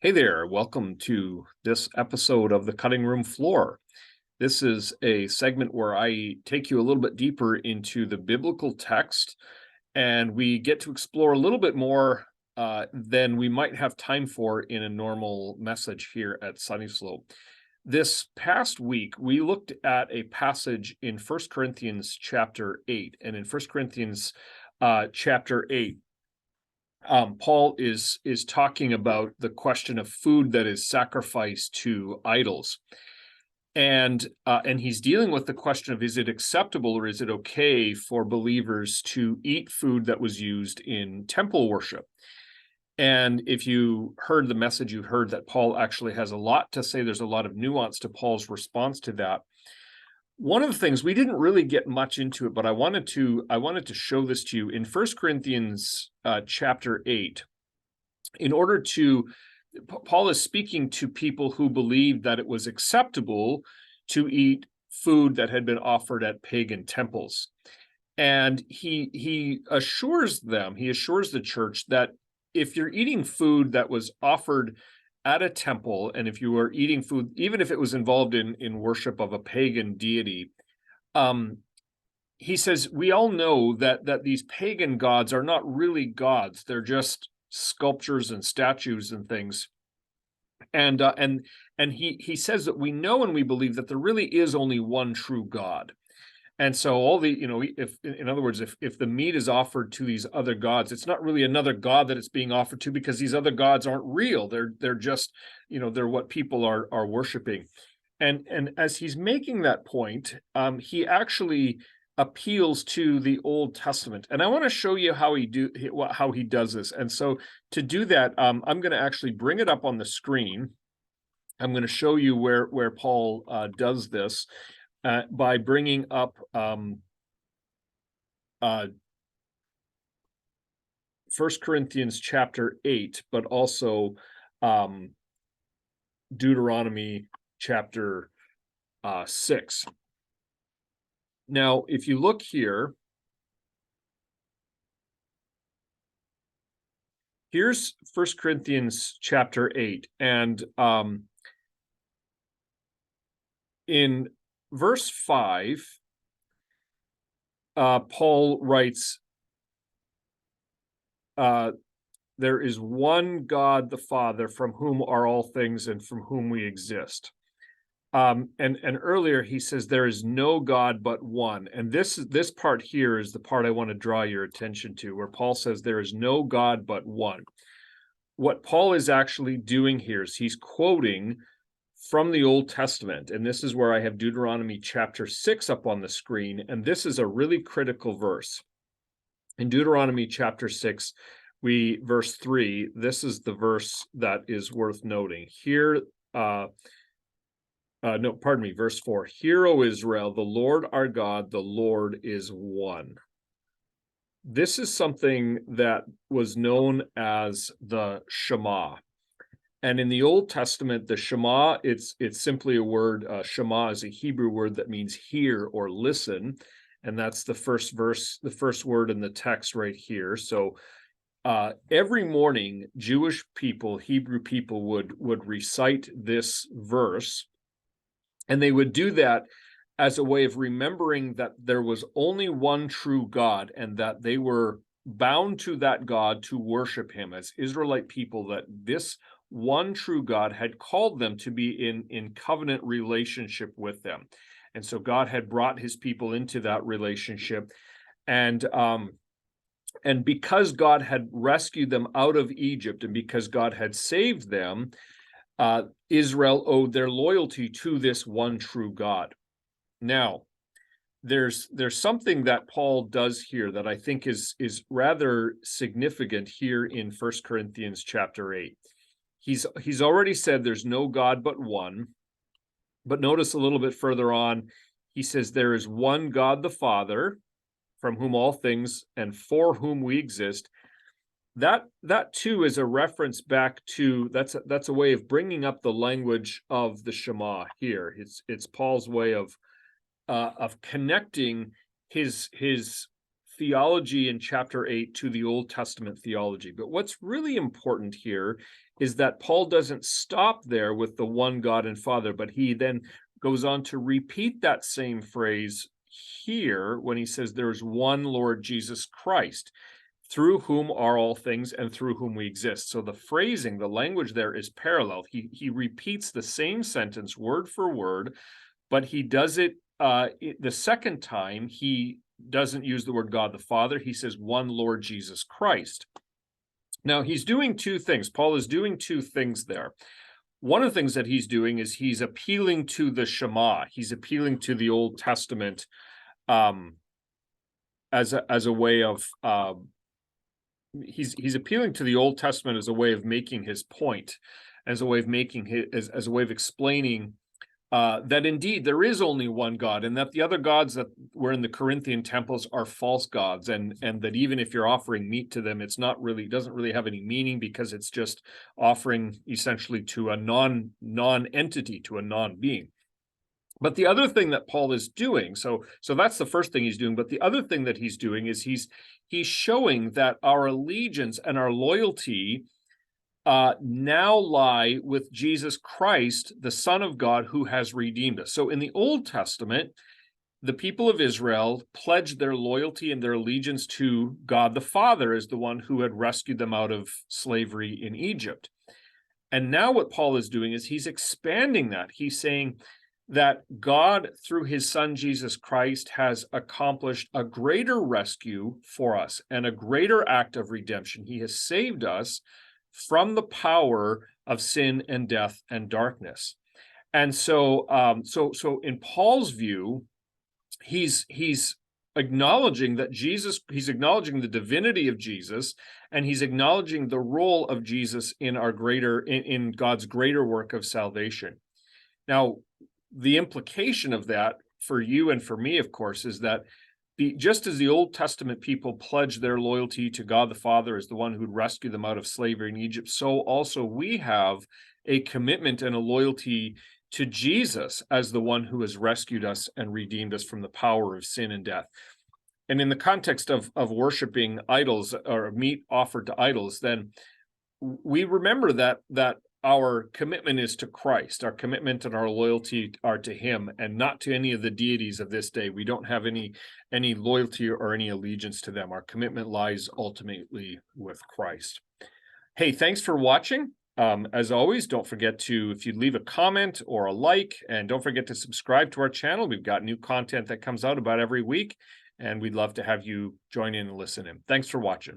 Hey there, welcome to this episode of the Cutting Room Floor. This is a segment where I take you a little bit deeper into the biblical text, and we get to explore a little bit more than we might have time for in a normal message here at Sunny Slope. This past week, we looked at a passage in 1 Corinthians chapter 8, and in 1 Corinthians chapter 8, Paul is talking about the question of food that is sacrificed to idols, and he's dealing with the question of, is it acceptable or is it okay for believers to eat food that was used in temple worship? And if you heard the message, you heard that Paul actually has a lot to say. There's a lot of nuance to Paul's response to that. One of the things, we didn't really get much into it, but I wanted to show this to you in 1 Corinthians chapter 8. Paul is speaking to people who believed that it was acceptable to eat food that had been offered at pagan temples. And he assures the church that if you're eating food that was offered at a temple, and if you were eating food, even if it was involved in worship of a pagan deity, he says, we all know that these pagan gods are not really gods. They're just sculptures and statues and things. And he says that we know and we believe that there really is only one true God. And so all the, if, in other words, if the meat is offered to these other gods, it's not really another god that it's being offered to, because these other gods aren't real. They're just, they're what people are worshiping. And as he's making that point, he actually appeals to the Old Testament. And I want to show you how he does this. And so to do that, I'm going to actually bring it up on the screen. I'm going to show you where Paul does this. By bringing up 1 Corinthians chapter 8, but also Deuteronomy chapter 6. Now, if you look here, here's 1 Corinthians chapter 8, and in verse 5, Paul writes, there is one God, the Father, from whom are all things and from whom we exist. And earlier he says there is no God but one. And this part here is the part I want to draw your attention to, where Paul says there is no God but one. What Paul is actually doing here is he's quoting from the Old Testament, and this is where I have Deuteronomy chapter 6 up on the screen, and this is a really critical verse. In Deuteronomy chapter 6, verse 3, this is the verse that is worth noting. Here, verse 4. Hear, O Israel, the Lord our God, the Lord is one. This is something that was known as the Shema. And in the Old Testament, the Shema, it's simply a word. Shema is a Hebrew word that means hear or listen. And that's the first verse, the first word in the text right here. So every morning, Jewish people, Hebrew people would recite this verse. And they would do that as a way of remembering that there was only one true God, and that they were bound to that God to worship him as Israelite people, that this one true God had called them to be in covenant relationship with them. And so God had brought his people into that relationship. And because God had rescued them out of Egypt, and because God had saved them, Israel owed their loyalty to this one true God. Now, there's something that Paul does here that I think is rather significant here in 1 Corinthians chapter 8. He's already said there's no God but one, but notice a little bit further on, he says there is one God the Father, from whom all things and for whom we exist. That too is a reference back to, that's a way of bringing up the language of the Shema here. It's Paul's way of connecting his theology in chapter 8 to the Old Testament theology. But what's really important here is that Paul doesn't stop there with the one God and Father, but he then goes on to repeat that same phrase here when he says there's one Lord Jesus Christ, through whom are all things and through whom we exist. So the phrasing, the language there is parallel. He repeats the same sentence word for word, but he does it the second time. He doesn't use the word God the Father. He says one Lord Jesus Christ. Now he's doing two things. Paul is doing two things there. One of the things that he's doing is he's appealing to the Shema. He's appealing to the Old Testament as a way of he's appealing to the Old Testament as a way of making his point, as a way of making his as a way of explaining that indeed there is only one God, and that the other gods that were in the Corinthian temples are false gods, and that even if you're offering meat to them, it's not really, doesn't really have any meaning, because it's just offering essentially to a non-entity, to a non-being. But the other thing that Paul is doing, so that's the first thing he's doing, but the other thing that he's doing is he's showing that our allegiance and our loyalty now lie with Jesus Christ, the Son of God, who has redeemed us. So in the Old Testament, the people of Israel pledged their loyalty and their allegiance to God the Father as the one who had rescued them out of slavery in Egypt. And now what Paul is doing is he's expanding that. He's saying that God, through his Son Jesus Christ, has accomplished a greater rescue for us and a greater act of redemption. He has saved us from the power of sin and death and darkness. And so in Paul's view, he's acknowledging that he's acknowledging the divinity of Jesus, and he's acknowledging the role of Jesus in in God's greater work of salvation. Now, the implication of that for you and for me, of course, is that just as the Old Testament people pledged their loyalty to God the Father as the one who'd rescue them out of slavery in Egypt, so also we have a commitment and a loyalty to Jesus as the one who has rescued us and redeemed us from the power of sin and death. And in the context of worshiping idols or meat offered to idols, then we remember that our commitment is to Christ. Our commitment and our loyalty are to him, and not to any of the deities of this day. We don't have any loyalty or any allegiance to them. Our commitment lies ultimately with Christ. Hey, thanks for watching. As always, don't forget to, if you leave a comment or a like, and don't forget to subscribe to our channel. We've got new content that comes out about every week, and we'd love to have you join in and listen in. Thanks for watching.